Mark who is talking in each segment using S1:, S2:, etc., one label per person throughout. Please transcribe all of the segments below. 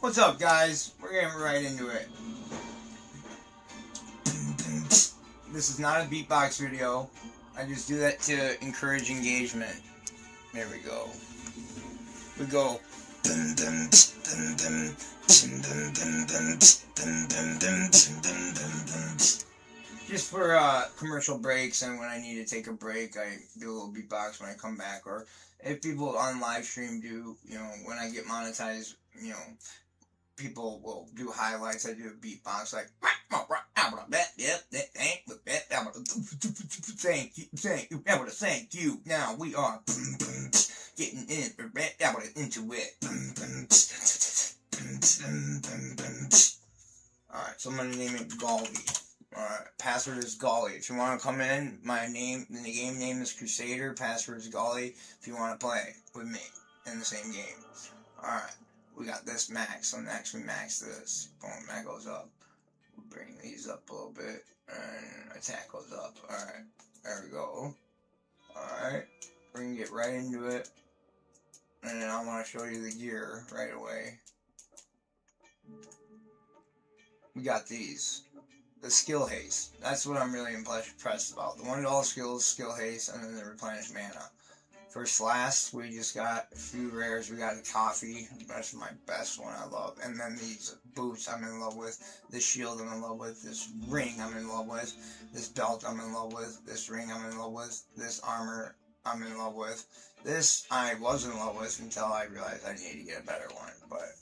S1: What's up, guys? We're getting right into it. This is not a beatbox video. I just do that to encourage engagement. There we go. We go. Just for commercial breaks, and when I need to take a break, I do a little beatbox when I come back. Or if people on live stream do, when I get monetized, people will do highlights. I do a beatbox like thank you. Now we are getting into it. Alright, so I'm gonna name it Golly. Alright, password is Golly. If you want to come in, the game name is Crusader. Password is Golly. If you want to play with me in the same game. Alright. We got this max, so next we max this. Boom, that goes up. We'll bring these up a little bit, and attack goes up. Alright, there we go. Alright, we're gonna get right into it. And then I want to show you the gear right away. We got these. The skill haste. That's what I'm really impressed about. The $1 skills, skill haste, and then the replenish mana. First last, we just got a few rares. We got a coffee. That's my best one I love. And then these boots I'm in love with. This shield I'm in love with. This ring I'm in love with. This belt I'm in love with. This ring I'm in love with. This armor I'm in love with. This I was in love with until I realized I need to get a better one. But,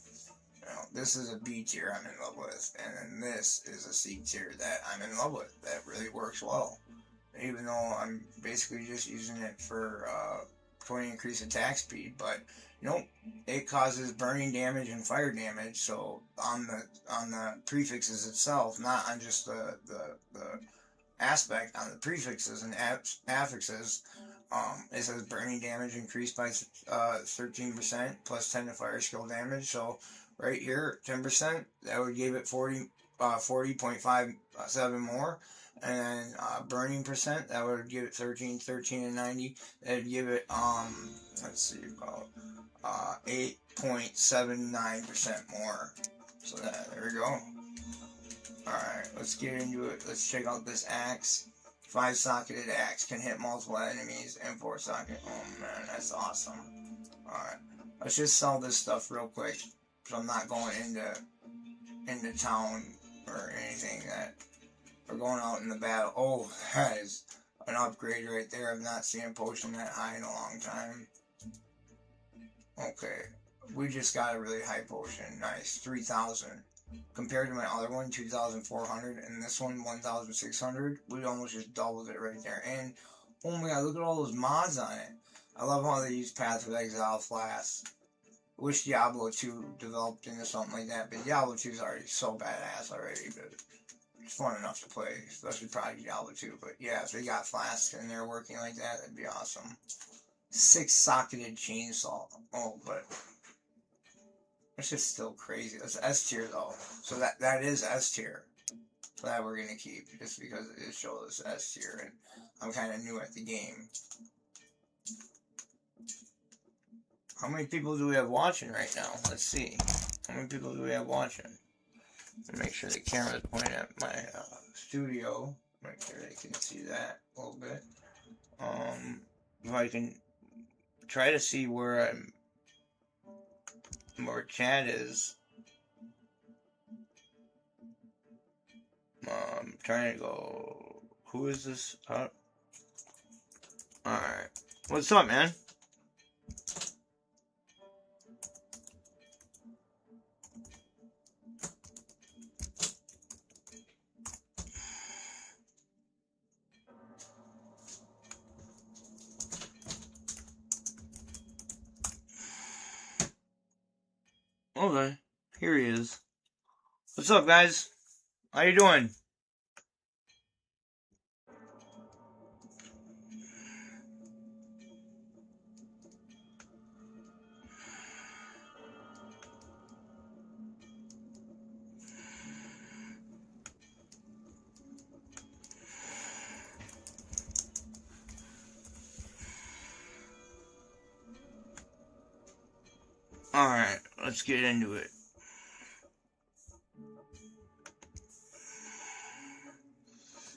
S1: this is a B tier I'm in love with. And then this is a C tier that I'm in love with. That really works well. Even though I'm basically just using it for 20 increased attack speed, but it causes burning damage and fire damage. So on the prefixes itself, not on just the aspect, on the prefixes and affixes, it says burning damage increased by 13% plus 10 to fire skill damage. So right here, 10%, that would give it 40.57 more. And then burning percent, that would give it 13 and 90. That would give it let's see, about 8.79% more. So there we go. Alright, let's get into it. Let's check out this axe. 5-socketed axe can hit multiple enemies and 4-socket. Oh man, that's awesome. Alright, let's just sell this stuff real quick, so I'm not going into town or anything that. We're going out in the battle. Oh, that is an upgrade right there. I've not seen a potion that high in a long time. Okay. We just got a really high potion. Nice. 3,000. Compared to my other one, 2,400. And this one, 1,600. We almost just doubled it right there. And, oh my god, look at all those mods on it. I love how they use Path of Exile Flask. I wish Diablo 2 developed into something like that. But Diablo 2 is already so badass already. But it's fun enough to play, especially probably Diablo 2, but yeah, if they got flasks and they're working like that, that'd be awesome. 6-socketed chainsaw. Oh, but it's just still crazy. That's S tier though, so that is S tier. So that we're gonna keep just because it shows us S tier, and I'm kind of new at the game. How many people do we have watching right now? Let's see. How many people do we have watching? Make sure the camera's pointing at my studio. Make sure they can see that a little bit. If I can try to see where chat is. Trying to go. Who is this? Alright. What's up, man? Okay, here he is. What's up, guys? How you doing? Alright, let's get into it.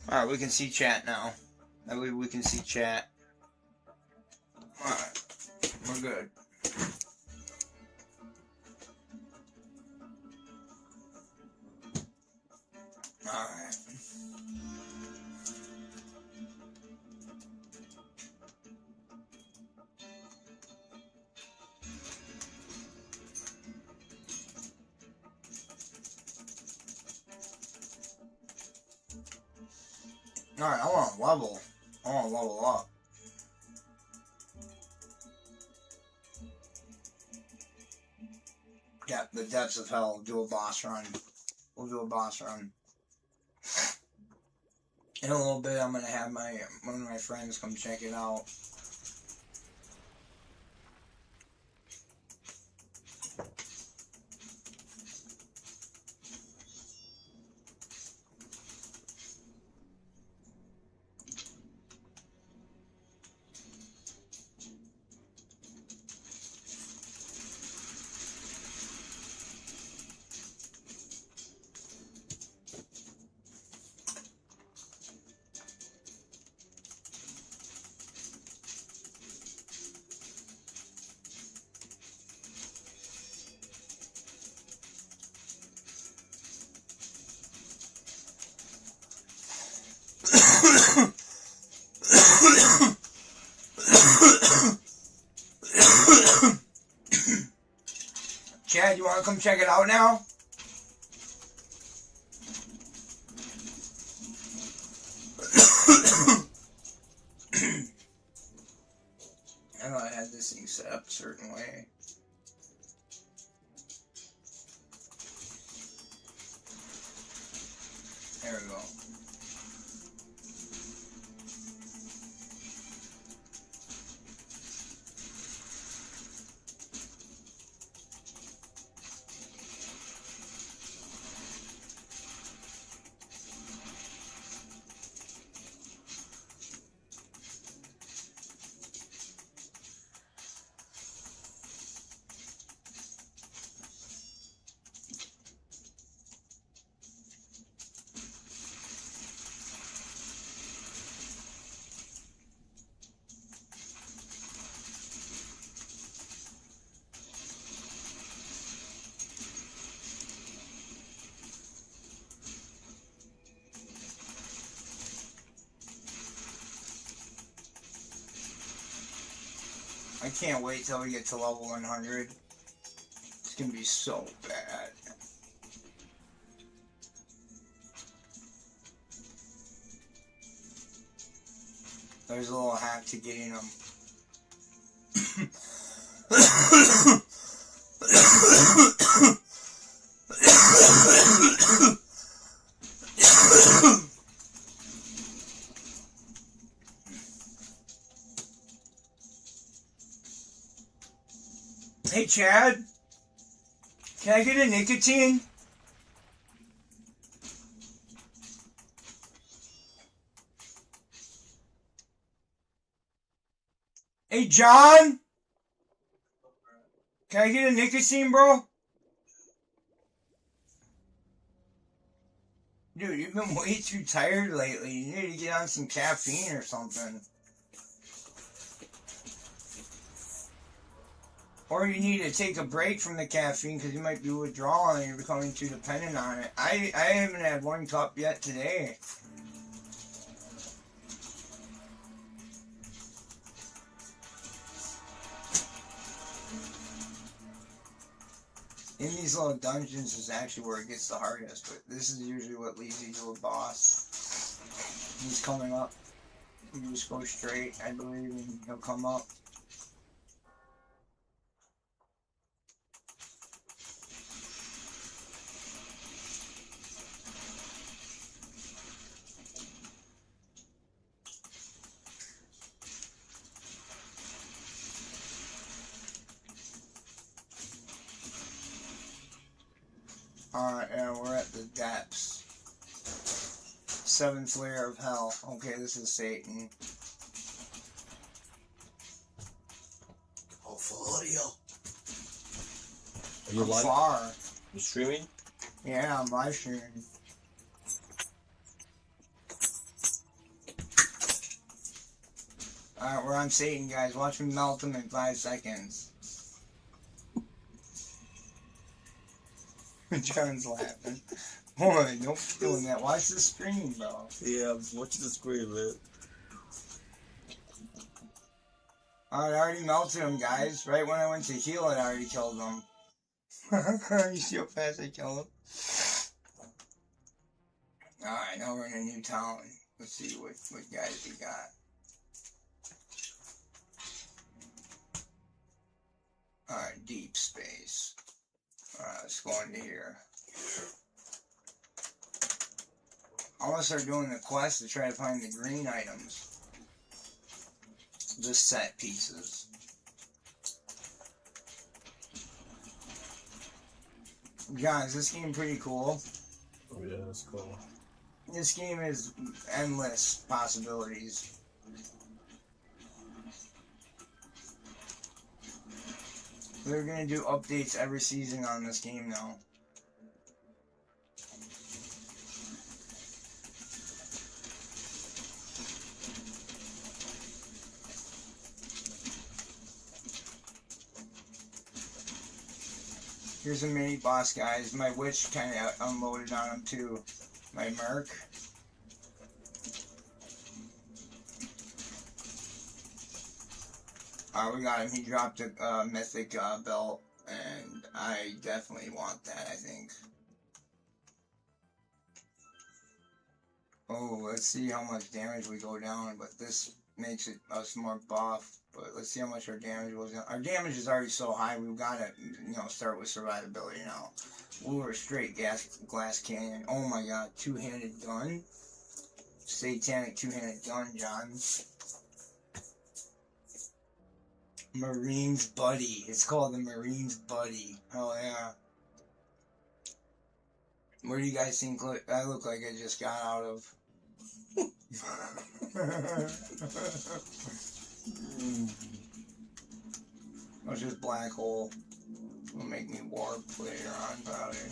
S1: Alright, we can see chat now. That way we can see chat. Alright, we're good. Alright. Alright, I want to level. I want to level up. Yeah, the depths of hell. We'll do a boss run. We'll do a boss run. In a little bit, I'm going to have one of my friends come check it out. Chad, you want to come check it out now? I know I had this thing set up a certain way. There we go. I can't wait till we get to level 100. It's gonna be so bad. There's a little hack to getting them. Hey Chad, can I get a nicotine? Hey John, can I get a nicotine, bro? Dude, you've been way too tired lately. You need to get on some caffeine or something. Or you need to take a break from the caffeine because you might be withdrawing and you're becoming too dependent on it. I haven't had one cup yet today. In these little dungeons is actually where it gets the hardest, but this is usually what leads you to a boss. He's coming up. You just go straight, I believe, and he'll come up. Alright, and we're at the depths. 7th layer of hell. Okay, this is Satan.
S2: AlphaAudio.
S1: Are you live? Far.
S2: You streaming?
S1: Yeah, I'm live streaming. Alright, we're on Satan, guys. Watch me melt him in 5 seconds. John's laughing. Boy, don't be doing that. Watch the screen, bro.
S2: Yeah, I'm watching the screen, man.
S1: Alright, I already melted him, guys. Right when I went to heal it, I already killed him. You see how fast I killed him? Alright, now we're in a new town. Let's see what guys we got. Alright, deep space. Alright, let's go into here. I want to start doing the quest to try to find the green items. The set pieces. Guys, this game pretty cool.
S2: Oh yeah, that's cool.
S1: This game is endless possibilities. They're gonna do updates every season on this game now. Here's a mini boss, guys. My witch kind of unloaded on him too. My merc. We got him. He dropped a mythic belt, and I definitely want that, I think. Oh, let's see how much damage we go down, but this makes us more buff. But let's see how much our damage goes down. Our damage is already so high, we've got to, start with survivability now. We were straight glass cannon. Oh my god, two-handed gun. Satanic two-handed gun, John. Marine's Buddy. It's called the Marine's Buddy. Oh yeah. Where do you guys think I look like I just got out of? Oh, it's just black hole. It'll make me warp later on, probably.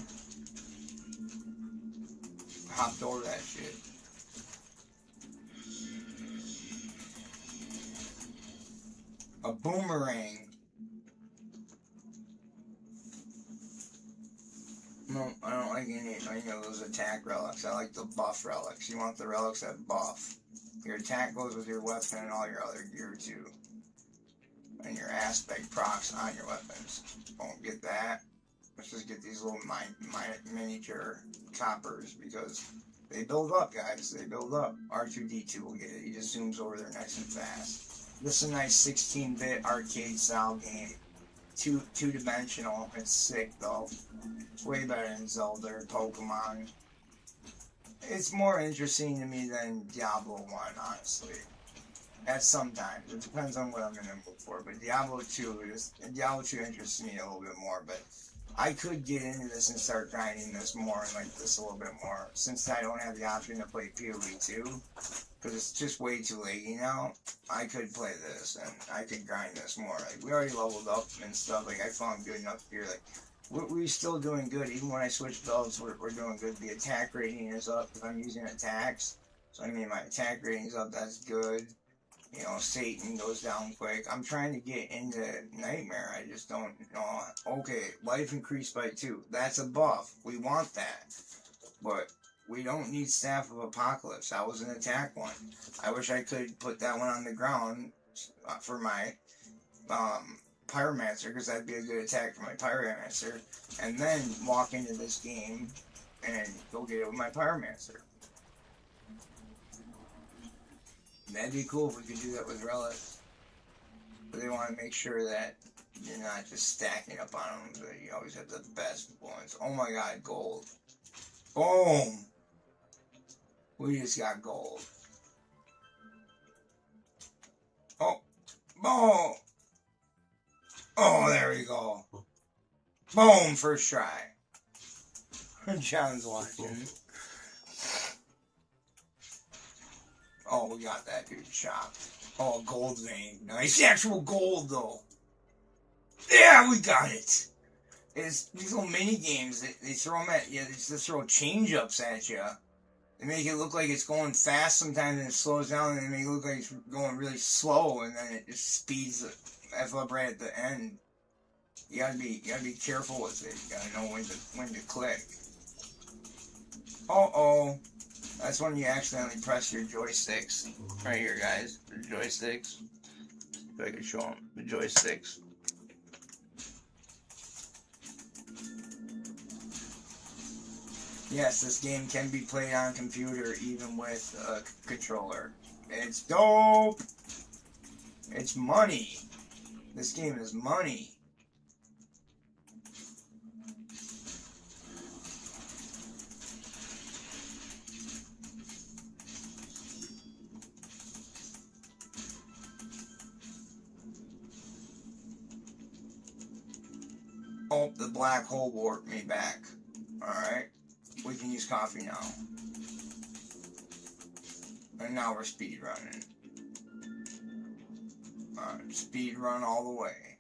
S1: Hopped over that shit. A boomerang. No, I don't like any of those attack relics. I like the buff relics. You want the relics that buff. Your attack goes with your weapon and all your other gear too. And your aspect procs on your weapons. Won't get that. Let's just get these little miniature coppers because they build up, guys. They build up. R2-D2 will get it. He just zooms over there nice and fast. This is a nice 16-bit arcade style game. Two-dimensional. It's sick though. It's way better than Zelda or Pokemon. It's more interesting to me than Diablo 1, honestly. At sometimes. It depends on what I'm in the mood for. But Diablo 2 interests me a little bit more. But I could get into this and start grinding this more and like this a little bit more. Since I don't have the option to play PoE 2. Because it's just way too laggy now. I could play this and I could grind this more. Like, we already leveled up and stuff. Like, I found good enough gear. Like, we're still doing good. Even when I switch belts, we're doing good. The attack rating is up if I'm using attacks. So, I mean, my attack rating's up. That's good. You know, Satan goes down quick. I'm trying to get into Nightmare. I just don't know. Okay, life increased by 2. That's a buff. We want that. But we don't need Staff of Apocalypse. That was an attack one. I wish I could put that one on the ground for my Pyromancer, because that'd be a good attack for my Pyromancer. And then walk into this game and go get it with my Pyromancer. That'd be cool if we could do that with relics. But they want to make sure that you're not just stacking up on them, but you always have the best ones. Oh my god, gold. Boom! We just got gold. Oh! Boom! Oh, there we go. Boom! First try. John's watching. Oh, we got that dude chopped. Oh, gold vein. Nice actual gold, though. Yeah, we got it. It's these little mini games. They throw them at you. They just throw change ups at you, They make it look like it's going fast sometimes, and it slows down, and they make it look like it's going really slow, and then it just speeds the F up right at the end. You gotta be careful with it. You gotta know when to click. That's when you accidentally press your joysticks. Right here, guys. The joysticks. If I can show them the joysticks. Yes, this game can be played on computer even with a controller. It's dope! It's money. This game is money. Oh, the black hole warped me back. Alright. We can use coffee now. And now we're speed running. Alright, speed run all the way.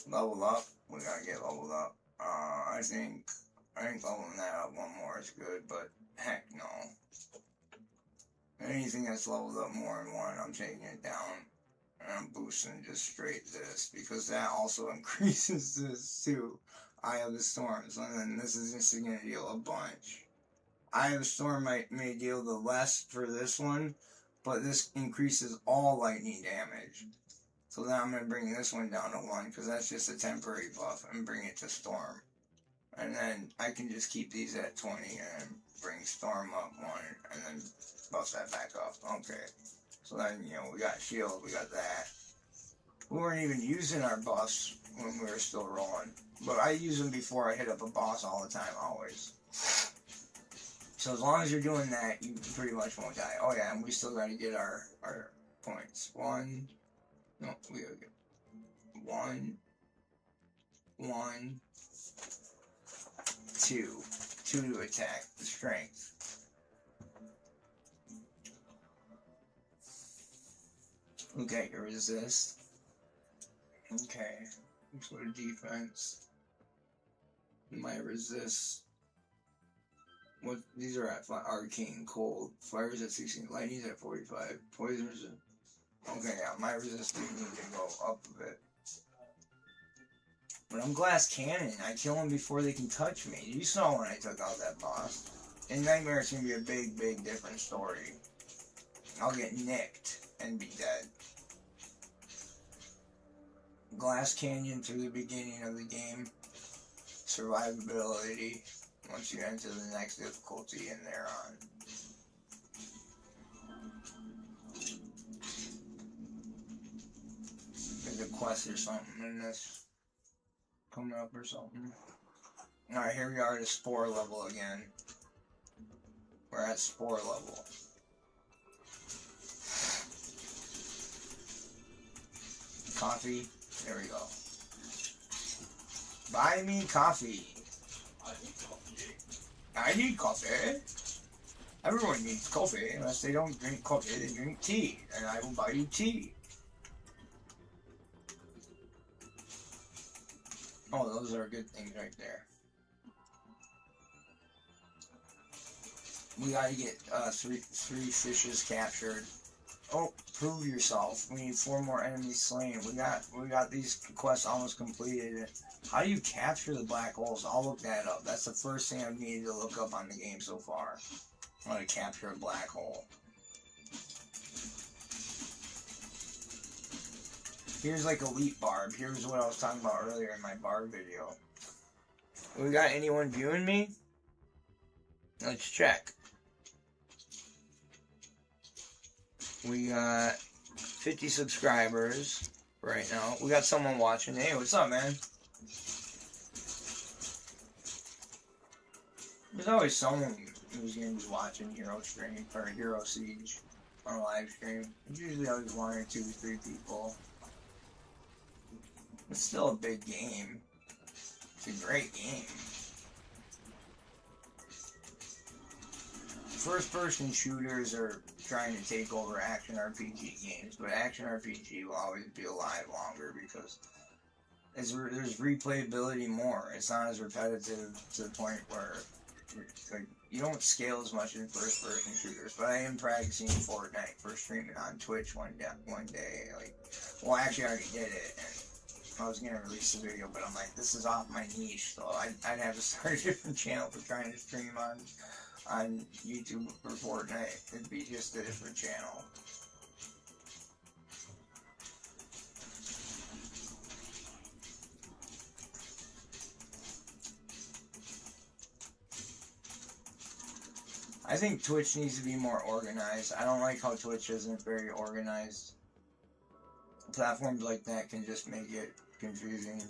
S1: Level up. We gotta get leveled up. I think leveling that up one more is good, but heck no. Anything that's leveled up more than one, I'm taking it down. And I'm boosting just straight this, because that also increases this too. Eye of the Storm, so then this is just going to deal a bunch. Eye of the Storm may deal the less for this one, but this increases all lightning damage. So then I'm going to bring this one down to 1, because that's just a temporary buff, and bring it to Storm. And then I can just keep these at 20 and bring Storm up 1, and then buff that back up. Okay. So then, you know, we got shield, we got that. We weren't even using our buffs when we were still rolling. But I use them before I hit up a boss all the time, always. So as long as you're doing that, you pretty much won't die. Oh yeah, and we still gotta get our points. 1. No, we gotta get 1. 1. 2. 2 to attack. The strength. Okay, your resist. Okay. Let's go to defense. My resist. What these are at arcane, cold. Fire's at 16. Lightning's at 45. Poison's at... Okay, yeah, my resistance needs to go up a bit. But I'm glass cannon. I kill them before they can touch me. You saw when I took out that boss. In Nightmare, it's gonna be a big, big different story. I'll get nicked and be dead. Glass Canyon through the beginning of the game. Survivability. Once you enter the next difficulty and thereon. There's a quest or something in this coming up or something. Alright, here we are at Spore level again. We're at Spore level. Coffee. There we go. Buy me coffee. I need coffee. Everyone needs coffee. Unless they don't drink coffee, they drink tea. And I will buy you tea. Oh, those are good things right there. We gotta get three fishes captured. Oh, prove yourself. We need 4 more enemies slain. We got these quests almost completed. How do you capture the black holes? I'll look that up. That's the first thing I've needed to look up on the game so far. How to capture a black hole. Here's like Elite Barb. Here's what I was talking about earlier in my Barb video. We got anyone viewing me? Let's check. We got 50 subscribers right now. We got someone watching. Hey, what's up, man? There's always someone who's going to be watching Hero Stream or Hero Siege on a live stream. It's usually always 1 or 2 or 3 people. It's still a big game. It's a great game. First-person shooters are trying to take over action RPG games, but action RPG will always be alive longer because there's replayability more. It's not as repetitive to the point where like, you don't scale as much in first-person shooters, but I am practicing Fortnite for streaming on Twitch one day. Like, well, actually, I already did it, and I was gonna release the video, but I'm like, this is off my niche, so I'd have to start a different channel for trying to stream on YouTube for Fortnite. It'd be just a different channel. I think Twitch needs to be more organized. I don't like how Twitch isn't very organized. Platforms like that can just make it confusing.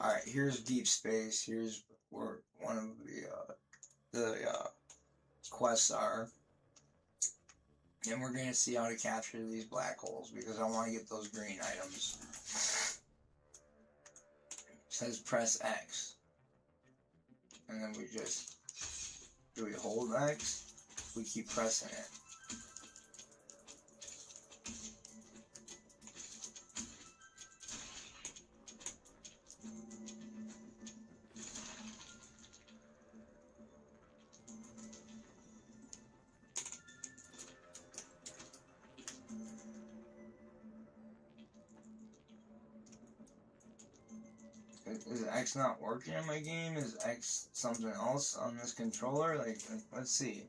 S1: Alright, here's deep space. Here's where one of the quests are. And we're going to see how to capture these black holes, because I want to get those green items. It says press X. And then do we hold X? We keep pressing it. Is X not working in my game? Is X something else on this controller? Like, let's see.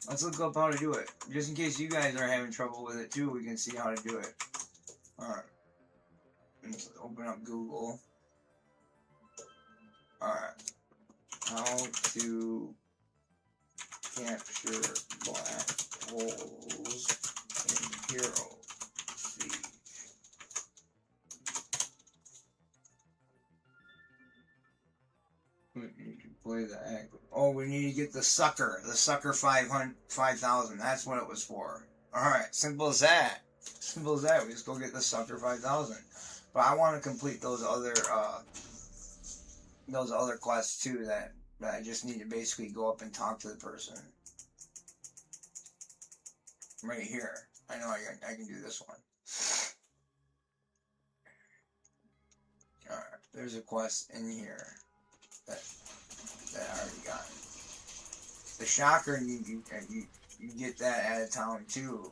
S1: Let's look up how to do it. Just in case you guys are having trouble with it too, we can see how to do it. Alright. Let's open up Google. Alright. How to capture black holes in Hero. Play the act. Oh, we need to get the sucker 5,000. That's what it was for. Alright, simple as that. Simple as that. We just go get the sucker 5,000. But I want to complete those other quests too, that I just need to basically go up and talk to the person. Right here. I know I can do this one. Alright, there's a quest in here that I already got. The shocker, you get that out of town too.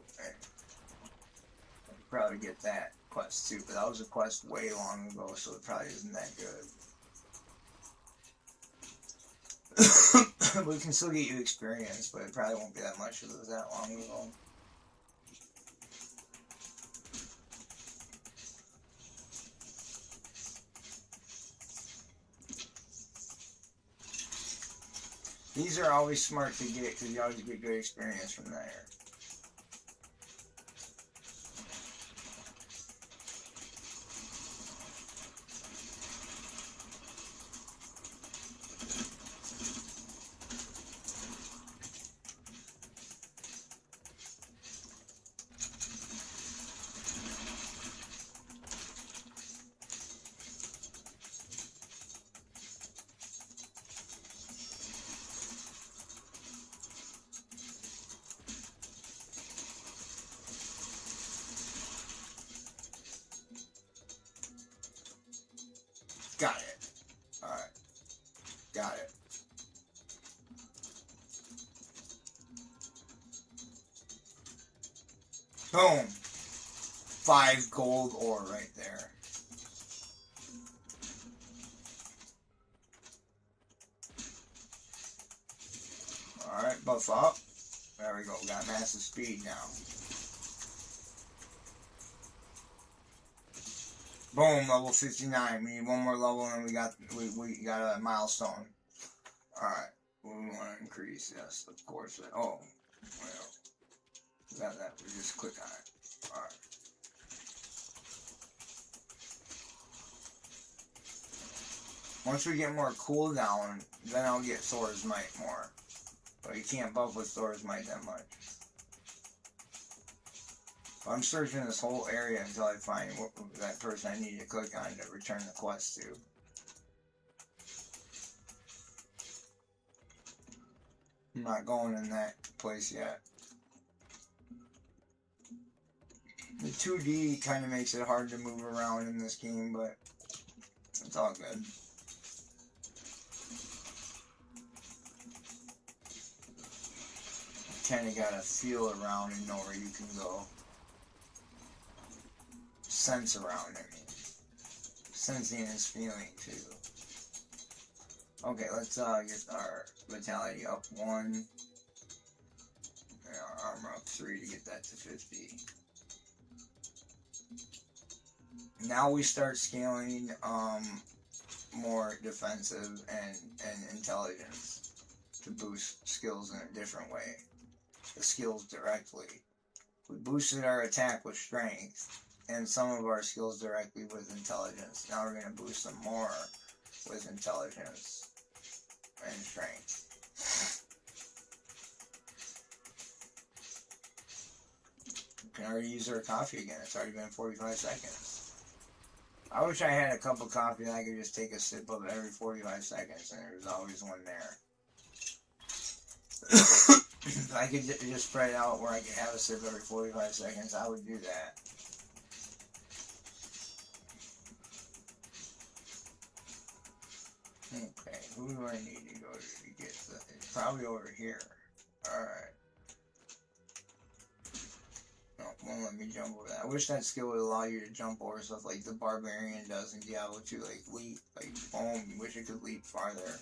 S1: You probably get that quest too, but that was a quest way long ago, so it probably isn't that good. We can still get you experience, but it probably won't be that much if it was that long ago. These are always smart to get, because you always get good experience from there. Got it. Alright. Got it. Boom. 5 gold ore right there. Alright, buff up. There we go. Got massive speed now. Boom, level 59. We need one more level and we got a milestone. Alright. We want to increase, yes, of course. Oh, well. We got that. We just click on it. Alright. Once we get more cooldown, then I'll get Thor's Might more. But you can't buff with Thor's Might that much. I'm searching this whole area until I find that person I need to click on to return the quest to. I'm not going in that place yet. The 2D kind of makes it hard to move around in this game, but it's all good. kind of gotta feel around and know where you can go. Sense around, I mean. Sensing is feeling, too. Okay, let's get our vitality up 1. And our armor up 3 to get that to 50. Now we start scaling more defensive and intelligence to boost skills in a different way. The skills directly. We boosted our attack with strength and some of our skills directly with intelligence. Now we're going to boost them more with intelligence and strength. We can already use our coffee again. It's already been 45 seconds. I wish I had a cup of coffee and I could just take a sip of it every 45 seconds and there's always one there. If I could just spread it out where I could have a sip every 45 seconds, I would do that. Okay, who do I need to go to get the... It's probably over here. Alright. No, won't let me jump over that. I wish that skill would allow you to jump over stuff like the Barbarian does in Diablo 2. Like, leap. Like, boom. Wish it could leap farther.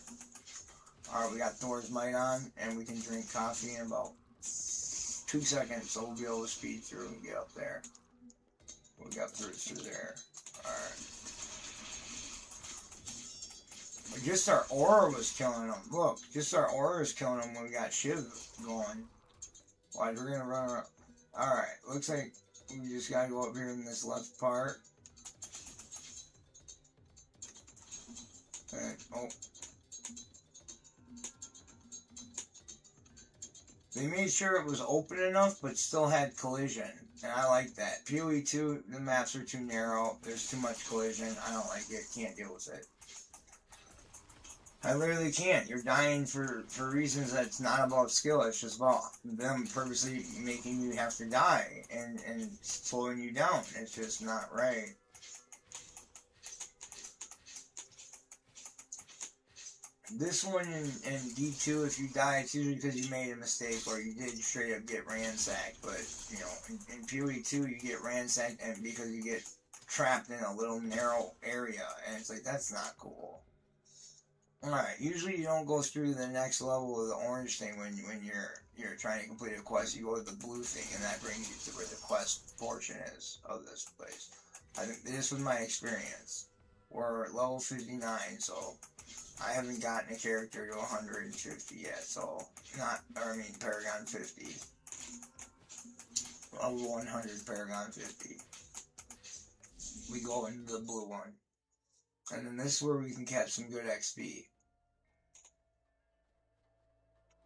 S1: Alright, we got Thor's Might on, and we can drink coffee in about 2 seconds, so we'll be able to speed through and get up there. We got through there. Alright. Just our aura was killing them. Look, just our aura was killing them when we got Shiv going. Why, we're gonna run around. Alright, looks like we just gotta go up here in this left part. And, oh. They made sure it was open enough, but still had collision. And I like that. PoE 2, the maps are too narrow. There's too much collision. I don't like it. Can't deal with it. I literally can't. You're dying for reasons that's not about skill. It's just about them purposely making you have to die and slowing you down. It's just not right. This one in D2, if you die, it's usually because you made a mistake or you did straight up get ransacked. But, you know, in PoE 2, you get ransacked and because you get trapped in a little narrow area. And it's like, that's not cool. Alright, usually you don't go through the next level of the orange thing when you're trying to complete a quest. You go to the blue thing, and that brings you to where the quest portion is of this place. I think this was my experience. We're at level 59, so I haven't gotten a character to 150 yet, so Paragon 50. Level 100, Paragon 50. We go into the blue one. And then this is where we can catch some good XP.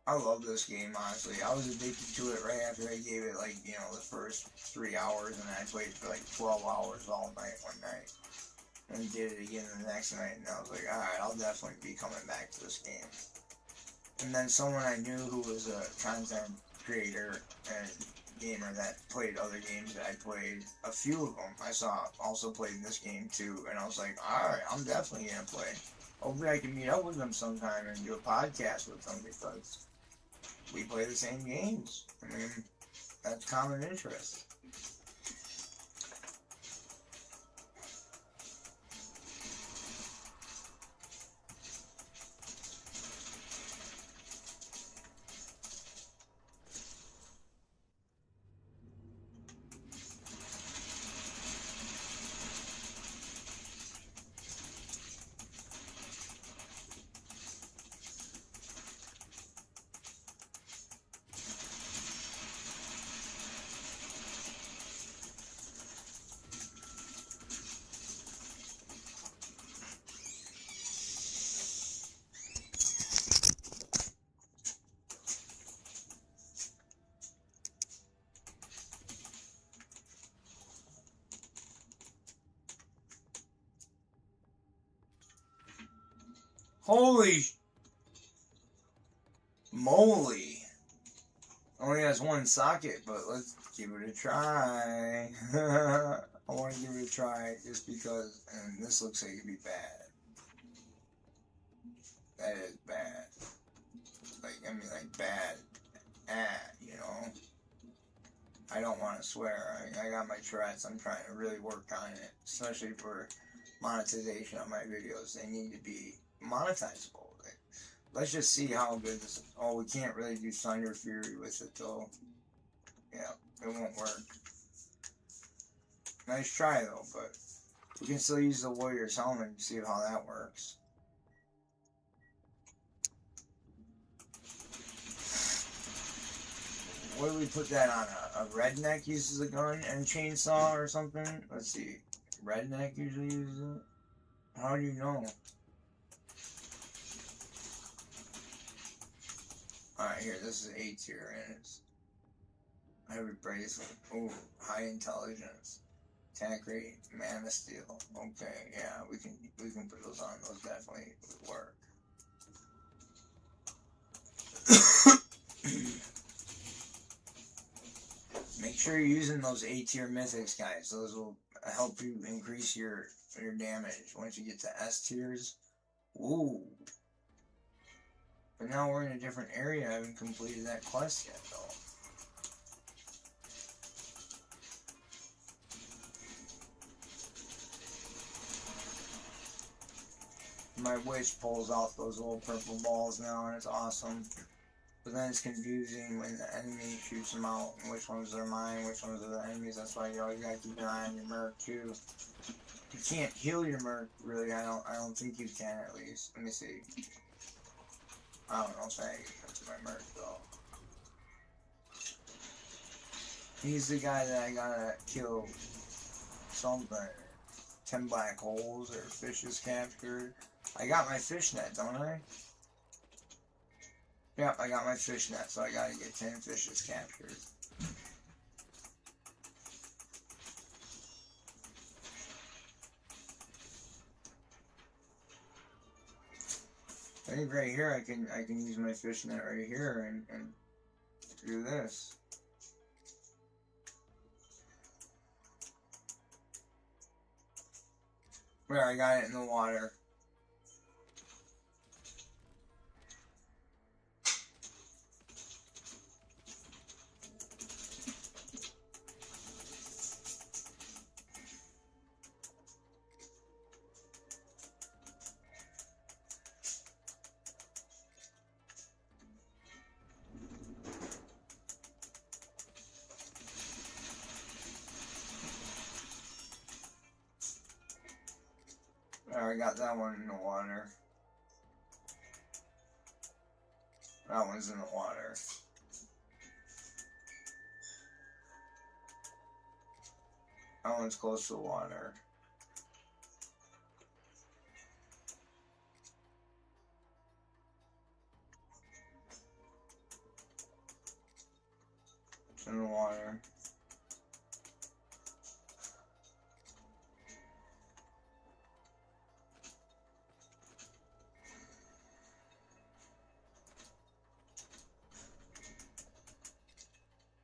S1: I love this game, honestly. I was addicted to it right after I gave it, like, you know, the first 3 hours, and I played for like 12 hours all night one night. And did it again the next night, and I was like, alright, I'll definitely be coming back to this game. And then someone I knew who was a content creator and gamer that played other games that I played, a few of them I saw also played this game too, and I was like, alright, I'm definitely gonna play. Hopefully I can meet up with them sometime and do a podcast with them because we play the same games. I mean, that's common interest. Holy moly. Only has one socket, but let's give it a try. I want to give it a try just because, and this looks like it'd be bad. That is bad. Like, I mean, like bad. You know. don't want to swear. I got my Tourette's. I'm trying to really work on it, especially for monetization on my videos. They need to be monetizable. Let's just see how good this. Oh, we can't really do Thunder Fury with it though. Yeah, it won't work. Nice try though, but we can still use the Warrior's helmet and see how that works. What do we put that on? A redneck uses a gun and chainsaw or something? Let's see. Redneck usually uses it? How do you know? Alright, here, this is A tier and it's heavy bracelet. Ooh, high intelligence. Attack rate, Man of Steel. Okay, yeah, we can put those on. Those definitely would work. Make sure you're using those A tier mythics, guys. Those will help you increase your damage once you get to S tiers. Ooh. But now we're in a different area. I haven't completed that quest yet, though. My witch pulls out those little purple balls now, and it's awesome. But then it's confusing when the enemy shoots them out, and which ones are mine, which ones are the enemies. That's why you always gotta keep an eye on your merc too. You can't heal your merc, really. I don't think you can, at least. Let me see. I don't know if I that's my merc though. He's the guy that I gotta kill something. 10 black holes or fishes captured. I got my fishnet, don't I? Yep, I got my fishnet, so I gotta get 10 fishes captured. I think right here I can use my fishnet right here and do this. Where I got it in the water. I got that one in the water. That one's in the water. That one's close to the water. It's in the water.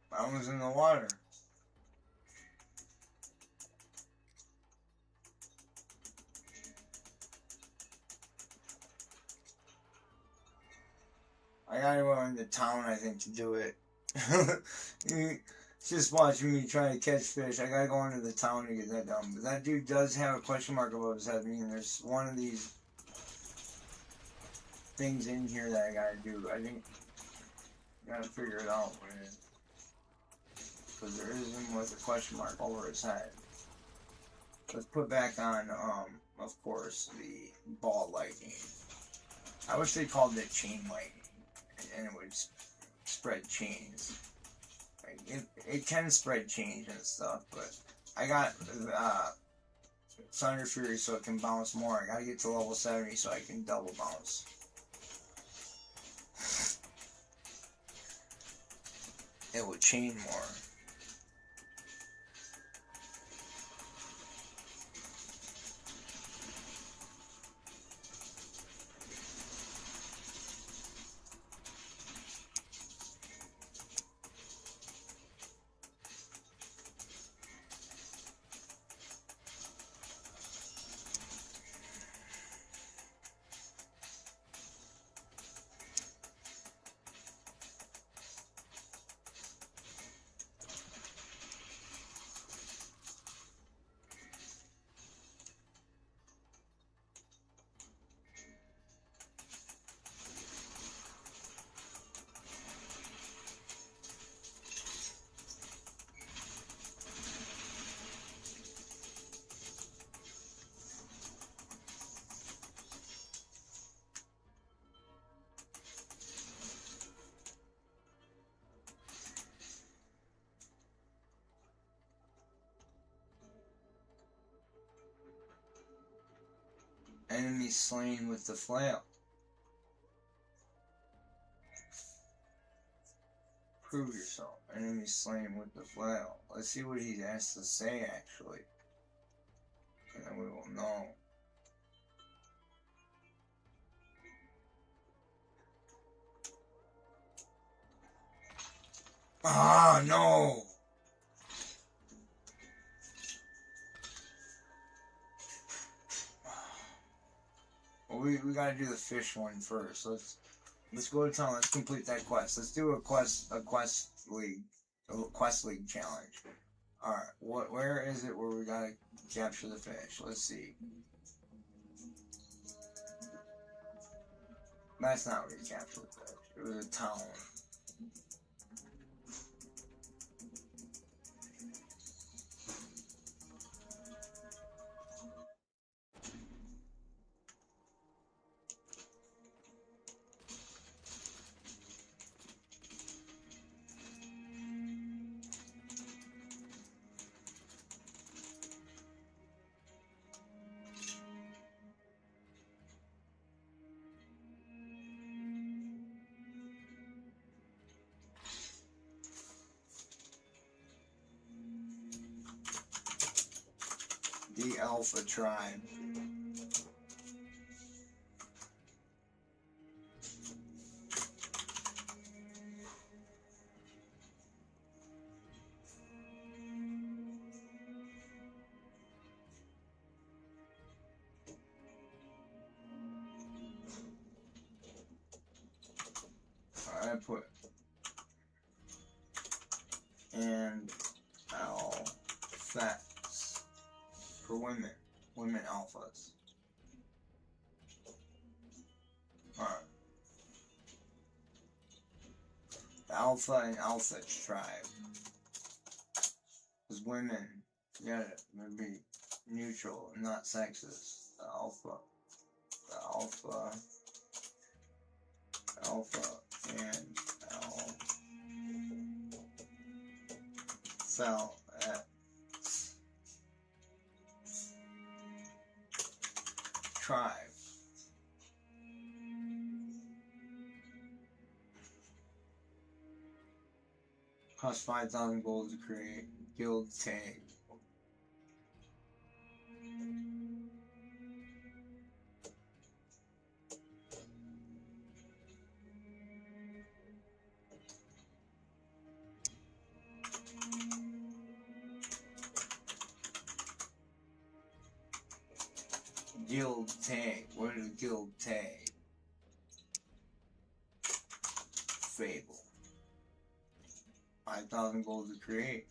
S1: That one's in the water. I gotta go into town, I think, to do it. Just watching me try to catch fish. I gotta go into the town to get that done. But that dude does have a question mark above his head. I mean, there's one of these things in here that I gotta do. I think I gotta figure it out what it is. Because there is one with a question mark over his head. Let's put back on, of course, the ball lightning. I wish they called it chain lightning, and it would spread chains. Like, it can spread chains and stuff, but I got Thunder Fury so it can bounce more. I gotta get to level 70 so I can double bounce. It would chain more. Enemy slain with the flail. Prove yourself. Enemy slain with the flail. Let's see what he has to say actually. And then we will know. Ah, no! Well, we gotta do the fish one first. Let's go to town. Let's complete that quest. Let's do a quest league challenge. All right, where is it where we gotta capture the fish? Let's see. That's not where you capture the fish. It was a town. The Alpha tribe. I put and alpha for women alphas. Alright. The Alpha and Alpha tribe. Because women, you gotta be neutral, not sexist. The Alpha and Alpha tribe. Cost 5,000 gold to create. Guild tag. Guild tag. What is a guild tag? Fable. 5,000 gold to create.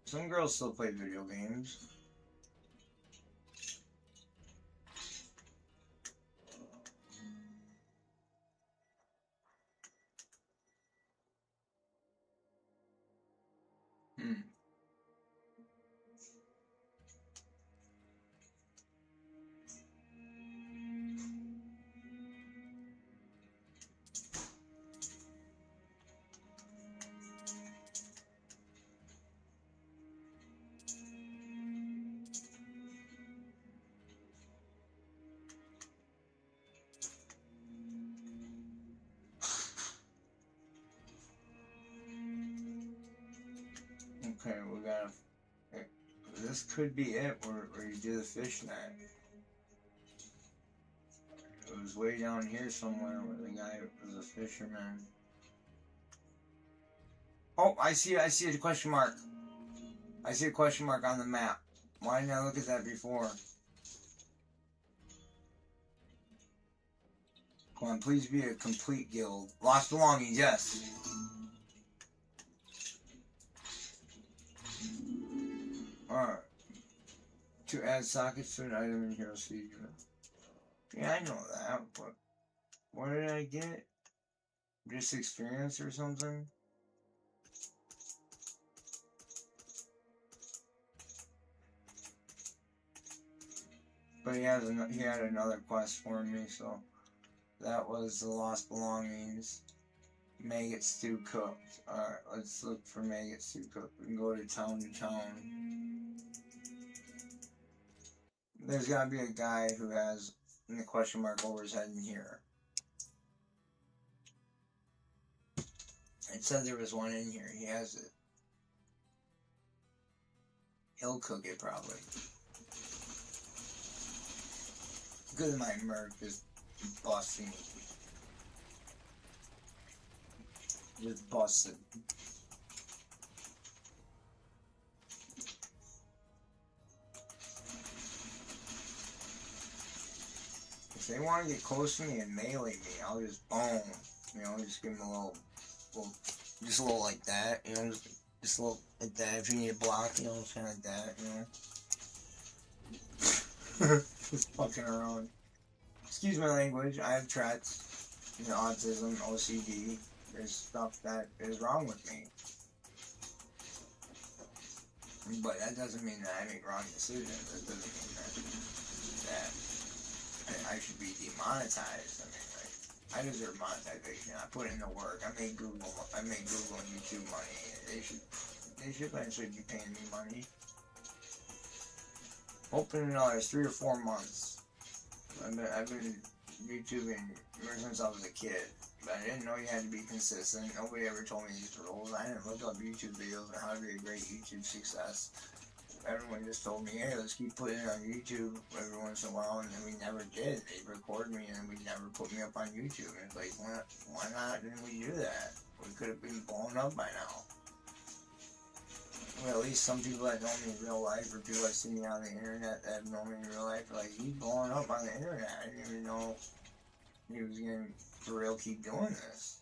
S1: Some girls still play video games. Okay, we gotta. This could be it, where you do the fish net. It was way down here somewhere where the guy was a fisherman. Oh, I see the question mark. I see a question mark on the map. Why didn't I look at that before? Come on, please be a complete guild. Lost belongings, yes. Alright. To add sockets to an item in Hero Seed. Yeah, I know that, but what did I get? Just experience or something? But he had another quest for me, so that was the lost belongings. maggot stew cooked. Alright, let's look for maggot stew cooked. We can go to town to town. There's gotta be a guy who has the question mark over his head in here. It said there was one in here. He has it. He'll cook it probably. Good at my merc is busting. Just busted. If they want to get close to me and melee me, I'll just boom. You know, just give them a little, just a little like that. You know, just a little like that. If you need a block, you know, it's kind of like that. You know, just fucking around. Excuse my language. I have Tourette's, you know, autism, OCD. There's stuff that is wrong with me. But that doesn't mean that I make wrong decisions. That doesn't mean that I should be demonetized. I mean, like, I deserve monetization. I put in the work. I make Google and YouTube money. They should eventually be paying me money. Hoping another 3 or 4 months. I've been YouTubing ever since I was a kid. But I didn't know you had to be consistent. Nobody ever told me these rules. I didn't look up YouTube videos on how to be a great YouTube success. Everyone just told me, hey, let's keep putting it on YouTube every once in a while, and then we never did. They'd record me, and then we never put me up on YouTube. And it's like, why not didn't we do that? We could have been blown up by now. Well, at least some people that know me in real life, or people that see me on the internet that have known me in real life, are like, he's blowing up on the internet. I didn't even know he was going to, for real, keep doing this.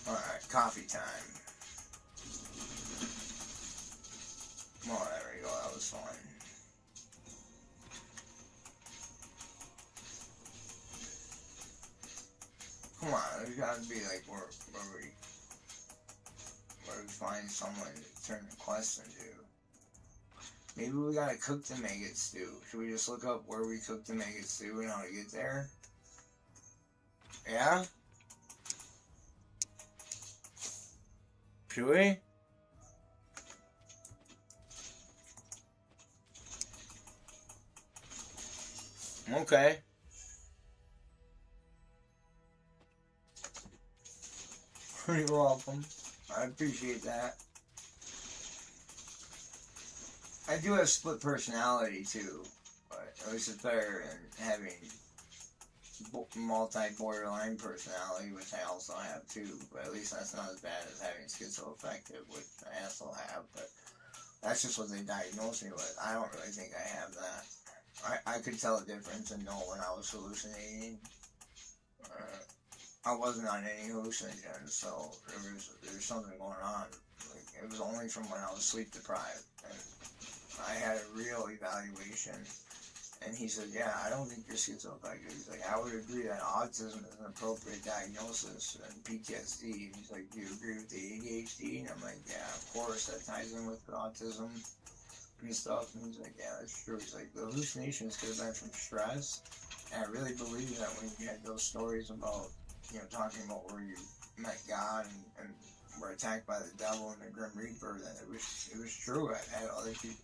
S1: Alright, coffee time. Oh, there we go, that was fun. Come on, there's gotta be like where we find someone to turn the quest into. Maybe we gotta cook the maggot stew. Should we just look up where we cook the maggot stew and how to get there? Yeah? Should we? Okay. You're welcome. I appreciate that. I do have split personality too, but at least it's better than having multi-borderline personality, which I also have too, but at least that's not as bad as having schizoaffective, which I also have, but that's just what they diagnosed me with. I don't really think I have that. I could tell a difference and know when I was hallucinating. I wasn't on any hallucinogens, so there was something going on. Like, it was only from when I was sleep deprived, and I had a real evaluation. And he said, yeah, I don't think you're schizoaffective. He's like, I would agree that autism is an appropriate diagnosis and PTSD. And he's like, do you agree with the ADHD? And I'm like, yeah, of course, that ties in with autism and stuff. And he's like, yeah, that's true. He's like, the hallucinations could have been from stress. And I really believe that when you had those stories about, you know, talking about where you met God and were attacked by the devil and the Grim Reaper, that it was true. I've had other people.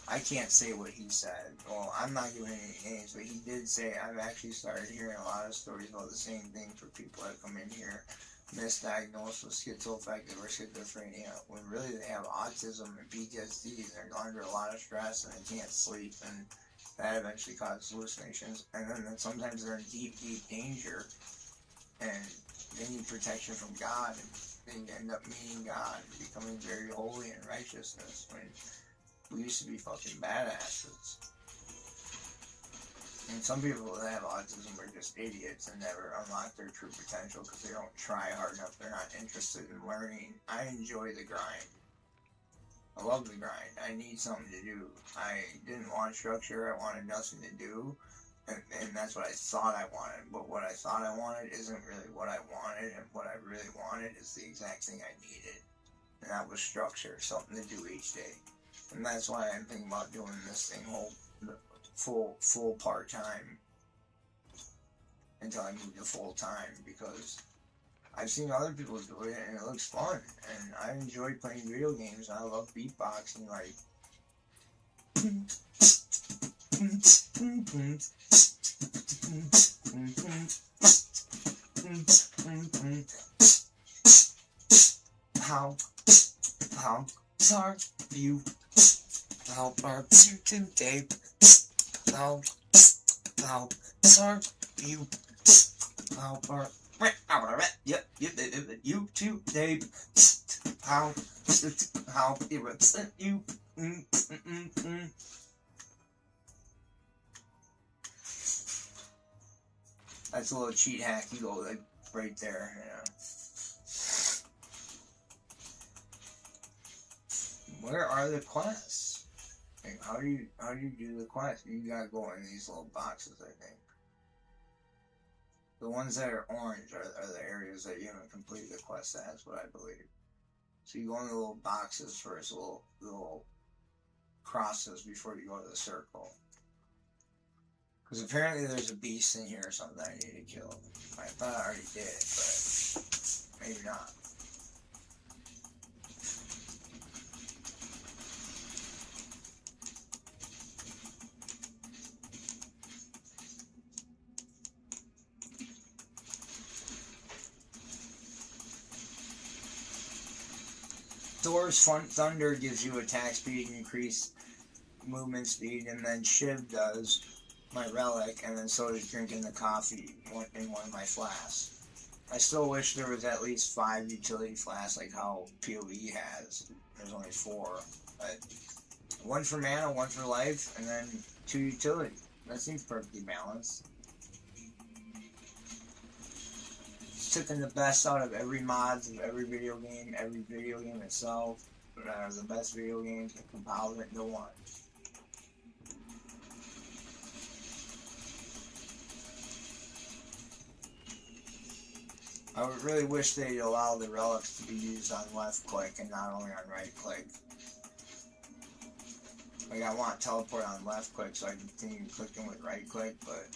S1: I can't say what he said. Well, I'm not giving any names, but he did say I've actually started hearing a lot of stories about the same thing for people that come in here misdiagnosed with schizoaffective or schizophrenia, when really they have autism and PTSD, and they're under a lot of stress and they can't sleep, and that eventually causes hallucinations. And then sometimes they're in deep, deep danger, and they need protection from God, and they end up meeting God and becoming very holy in righteousness, when we used to be fucking badasses. And some people that have autism are just idiots and never unlock their true potential because they don't try hard enough. They're not interested in learning. I enjoy the grind. I love the grind. I need something to do. I didn't want structure. I wanted nothing to do. And that's what I thought I wanted. But what I thought I wanted isn't really what I wanted. And what I really wanted is the exact thing I needed. And that was structure. Something to do each day. And that's why I'm thinking about doing this thing full part-time until I move to full-time, because I've seen other people do it and it looks fun, and I enjoy playing video games, and I love beatboxing, like how are you? How are you today? How are you? How are yep, you today? How it represent you? That's a little cheat hack you go like right there, you know. Where are the quests? Like, how do you do the quests? You gotta go in these little boxes, I think. The ones that are orange are the areas that you haven't completed the quest at, that's what I believe. So you go in the little boxes first, little crosses before you go to the circle. Because apparently there's a beast in here or something that I need to kill. I thought I already did, but maybe not. Thor's Thunder gives you attack speed, increased movement speed, and then Shiv does my relic, and then so does drinking the coffee in one of my flasks. I still wish there was at least 5 utility flasks like how PoE has. There's only 4, but 1 for mana, 1 for life, and then 2 utility. That seems perfectly balanced. Taking the best out of every mods of every video game itself, the best video games, and compiled it into one. I would really wish they'd allow the relics to be used on left click and not only on right click. Like, I want teleport on left click so I can continue clicking with right click, but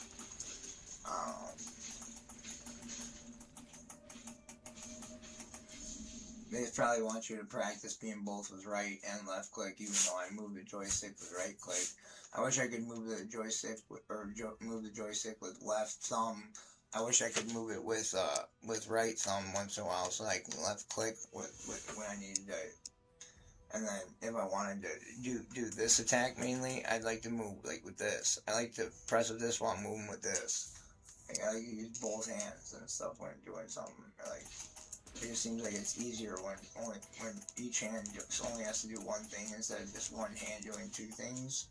S1: they probably want you to practice being both with right and left click, even though I move the joystick with right click. I wish I could move the joystick move the joystick with left thumb. I wish I could move it with right thumb once in a while, so I can left click with when I needed to. And then if I wanted to do this attack mainly, I'd like to move like with this. I like to press with this while I'm moving with this. Like, I like to use both hands and stuff when I'm doing something. Like, it just seems like it's easier when each hand just only has to do one thing instead of just one hand doing 2 things.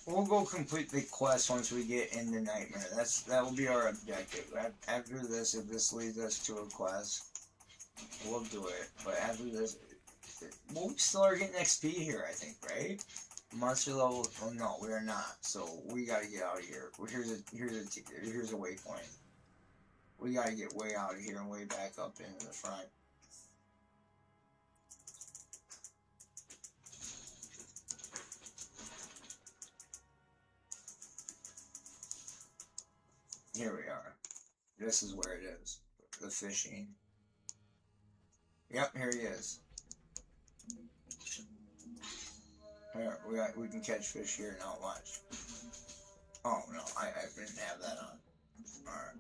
S1: We'll go complete the quest once we get in the nightmare. That will be our objective. After this, if this leads us to a quest, we'll do it. But after this, we still are getting XP here, I think, right? Monster level. Oh no, we are not. So we gotta get out of here. Here's a waypoint. We gotta get way out of here and way back up into the front. Here we are. This is where it is. The fishing. Yep, here he is. Here, we can catch fish here now, watch. Oh no, I didn't have that on. Alright.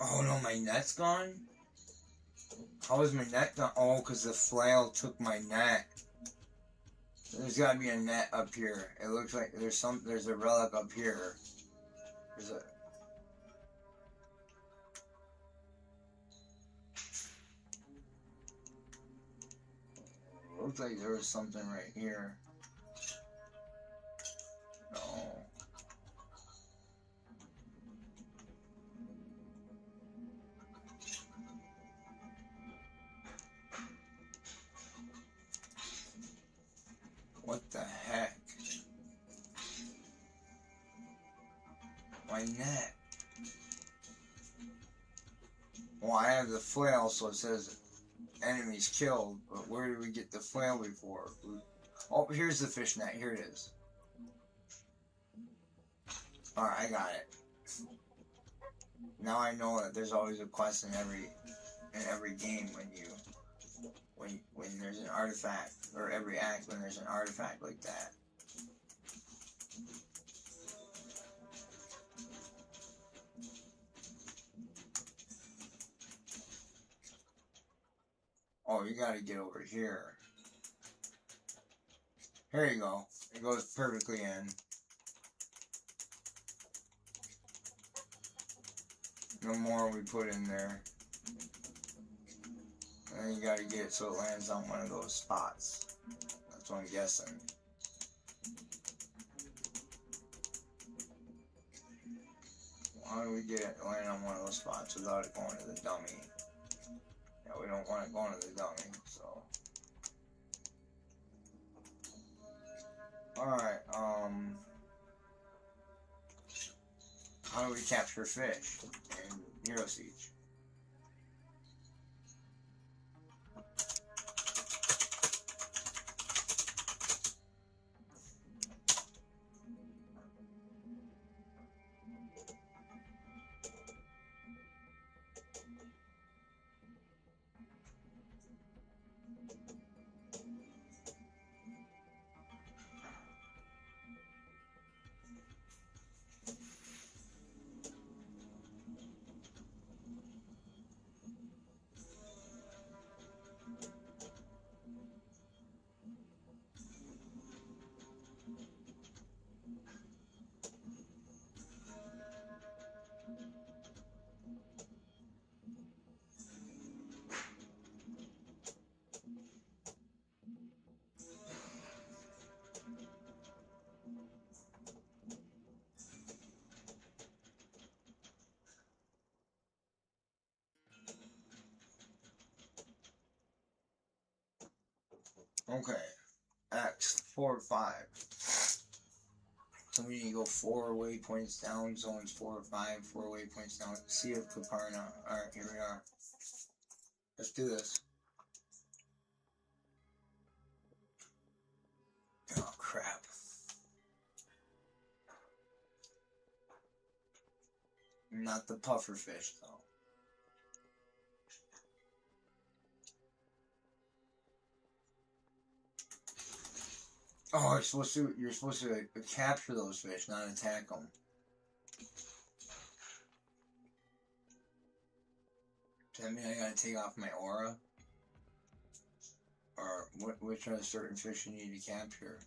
S1: Oh no, my net's gone? How is my net gone? Oh, because the flail took my net. There's gotta be a net up here. It looks like there's a relic up here. There's a... Looks like there was something right here. No. my net. Well, I have the flail, so it says enemies killed, but where did we get the flail before? Oh, here's the fish net. Here it is. Alright, I got it. Now I know that there's always a quest in every game when there's an artifact, or every act when there's an artifact like that. Oh, you gotta get over here. Here you go. It goes perfectly in. No more we put in there. And then you gotta get it so it lands on one of those spots. That's what I'm guessing. How do we get it to land on one of those spots without it going to the dummy? Yeah, we don't want it going to the dummy, so. Alright, how do we capture fish in Hero Siege? Okay, X 4 5. So we need to go 4 waypoints down, zones 4 or 5, 4 waypoints down. Sea of Caparna. Alright, here we are. Let's do this. Oh crap. Not the puffer fish though. Oh, you're supposed to capture those fish, not attack them. Does that mean I gotta take off my aura? Or which are the certain fish you need to capture?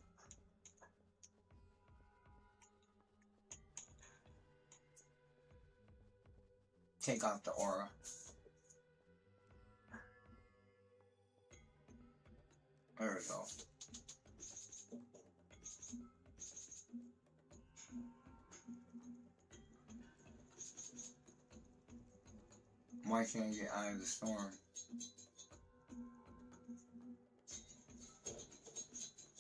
S1: Take off the aura. There we go. Why can't I get out of the storm?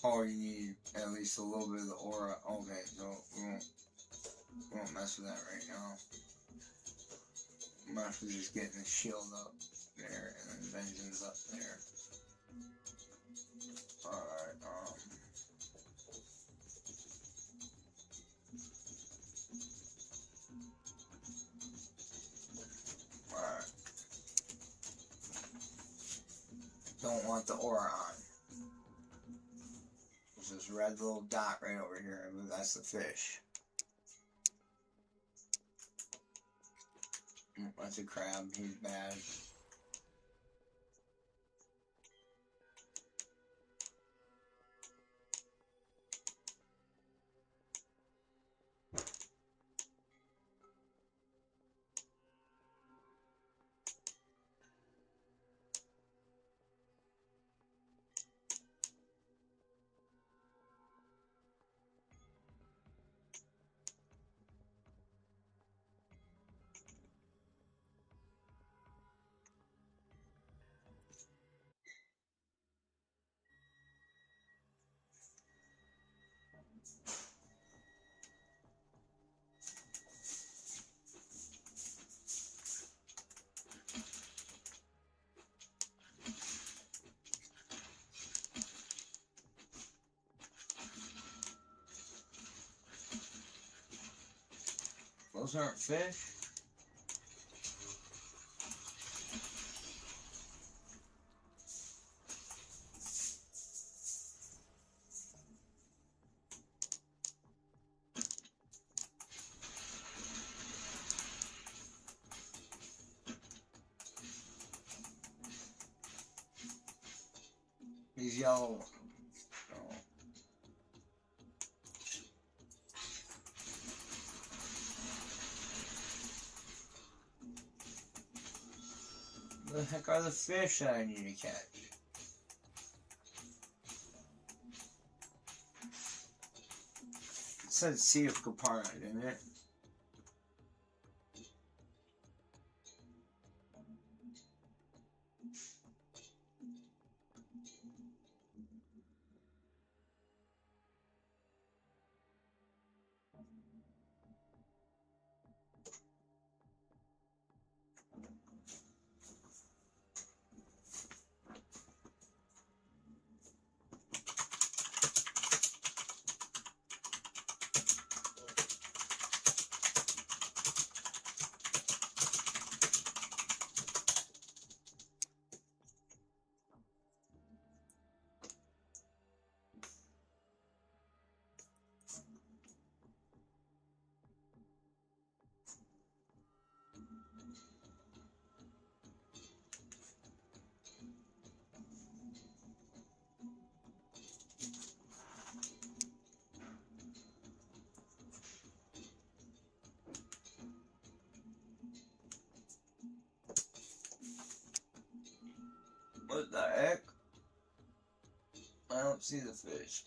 S1: Oh, you need at least a little bit of the aura. Okay, so we won't mess with that right now. I'm actually just getting the shield up there and then vengeance up there. Alright, alright. Don't want the aura on. There's this red little dot right over here, that's the fish. That's a crab, he's bad. Those aren't fish. These yellow. Oh. The heck are the fish that I need to catch? It said Sea of Caparra, didn't it? What the heck? I don't see the fish.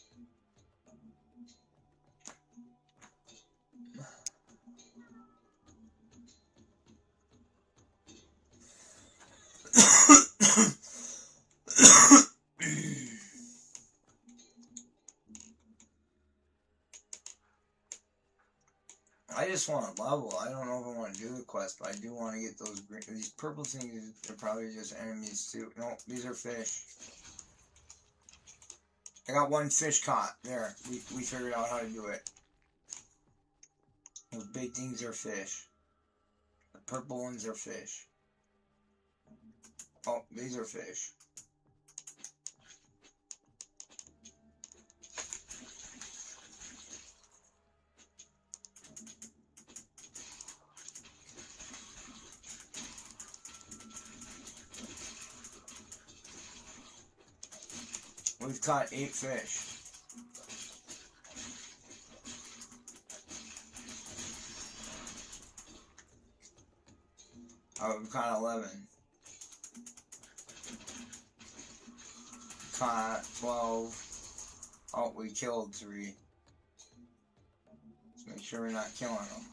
S1: I just want to level. I don't know if I want to do the quest, but I do want to get those green. These purple things are probably just enemies too. No, these are fish. I got one fish caught. There, we figured out how to do it. Those big things are fish. The purple ones are fish. Oh, these are fish. We've caught 8 fish. Oh, we've caught 11. Caught 12. Oh, we killed 3. Let's make sure we're not killing them.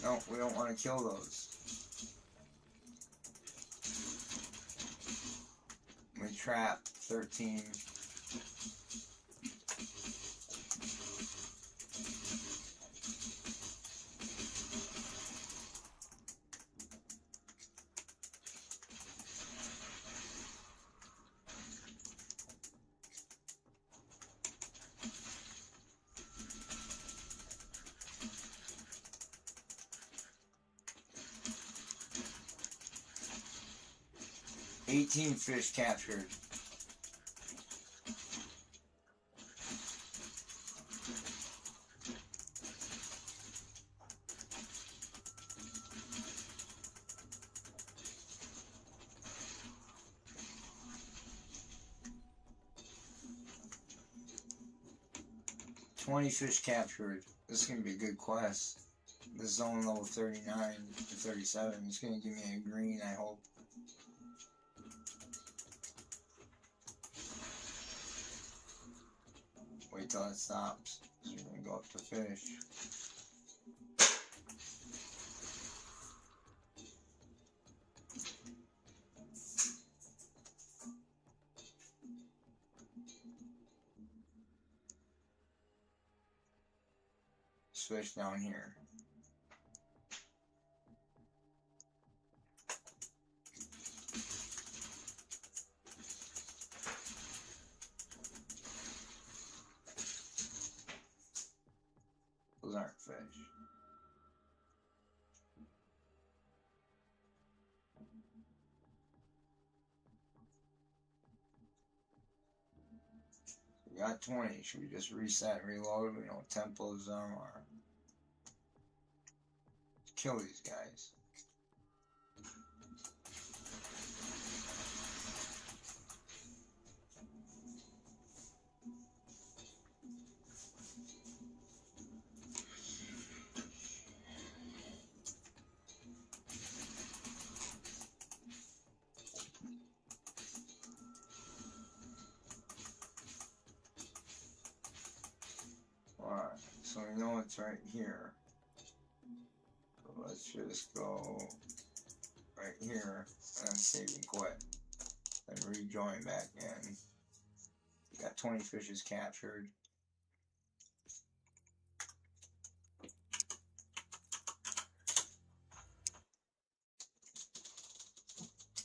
S1: No, we don't want to kill those. We trapped 13. $18 fish captured. $20 fish captured. This is gonna be a good quest. This zone level 39 to 37. It's gonna give me a green, I hope. Wait till it stops. We're gonna go up to fish. Fish down here. We got 20. Should we just reset and reload? We know what tempos are. Kill these guys. Alright, so we know it's right here. So let's just go right here and save and quit. And rejoin back in. We got 20 fishes captured.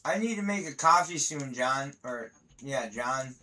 S1: I need to make a coffee soon, John. Or, yeah, John.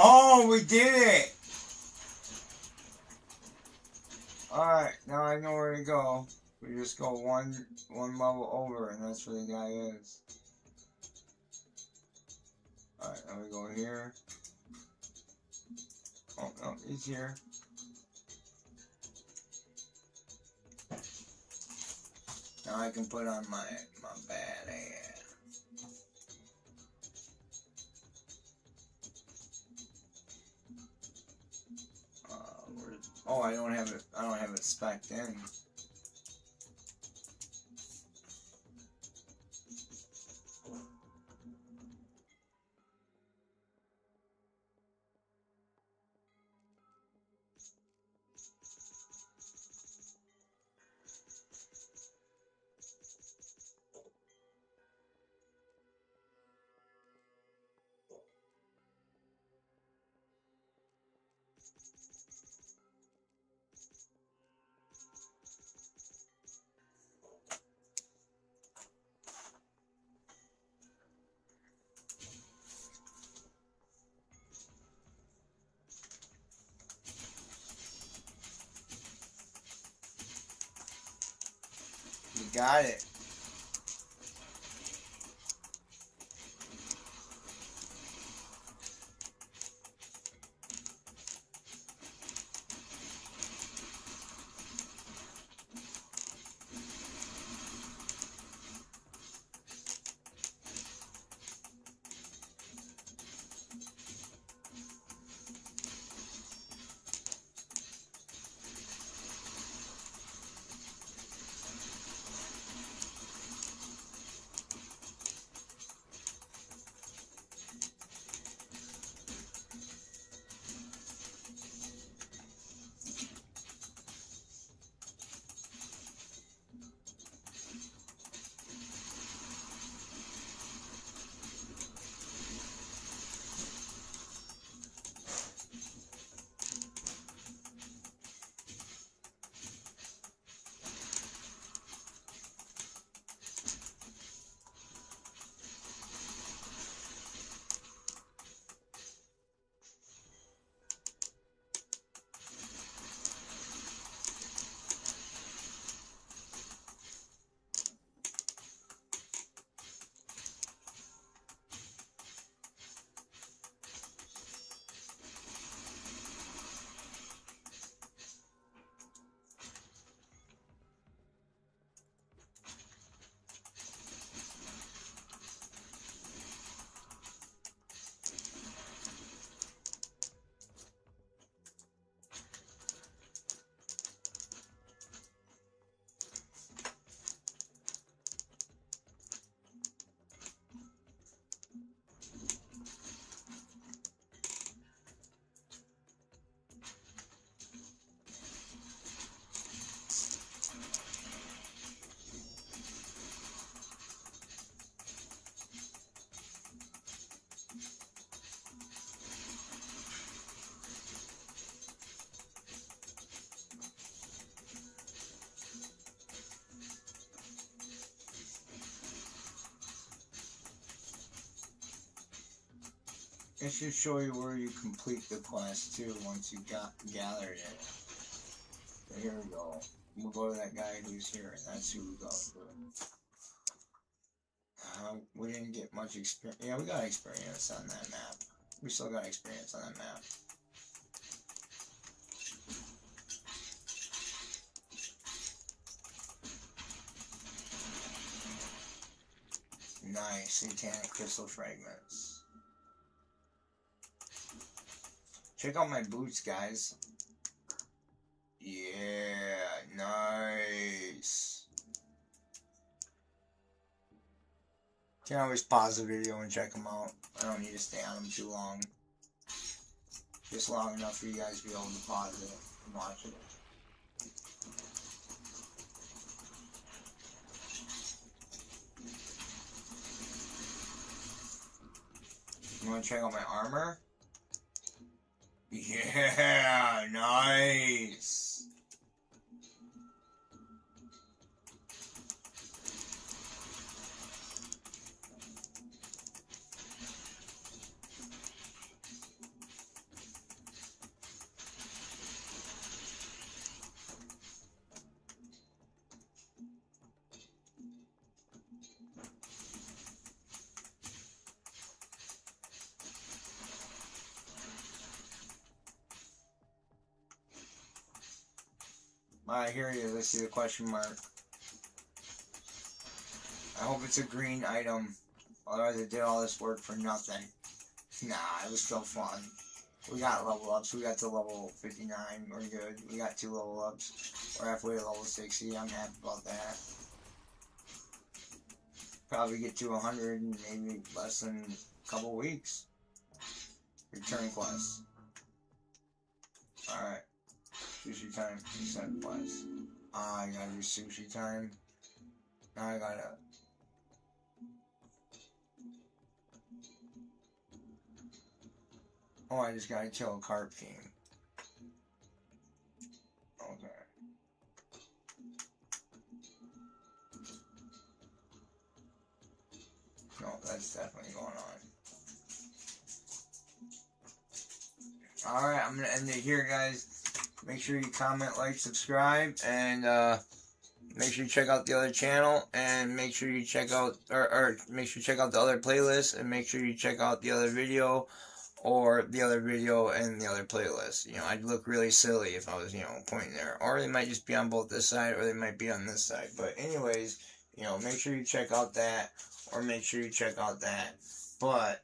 S1: Oh, we did it! Alright, now I know where to go. We just go one level over, and that's where the guy is. Alright, now we go here. Oh, no, he's here. Now I can put on my bad ass. Oh, I don't have it spec'd in. You got it. It should show you where you complete the quest too once you gathered it. So here we go. We'll go to that guy who's here, and that's who we go to. We didn't get much experience. Yeah, we got experience on that map. We still got experience on that map. Nice, satanic crystal fragments. Check out my boots, guys. Yeah, nice. You can always pause the video and check them out. I don't need to stay on them too long. Just long enough for you guys to be able to pause it and watch it. You want to check out my armor? Yeah, nice. Alright, here it is. I see the question mark. I hope it's a green item. Otherwise I did all this work for nothing. Nah, it was still fun. We got level ups. We got to level 59. We're good. We got 2 level ups. We're halfway to level 60. I'm happy about that. Probably get to 100 in maybe less than a couple weeks. Return quest. Alright. Sushi time. Reset quest. I gotta do sushi time. Now I gotta... Oh, I just gotta kill a carp king. Okay. No, that's definitely going on. Alright, I'm gonna end it here, guys. Make sure you comment, like, subscribe, and make sure you check out the other channel, and make sure you check out, make sure you check out the other playlist, and make sure you check out the other video, or the other video and the other playlist. You know, I'd look really silly if I was, you know, pointing there. Or they might just be on both this side, or they might be on this side. But anyways, you know, make sure you check out that, or make sure you check out that. But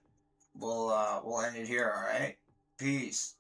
S1: we'll end it here, alright? Peace.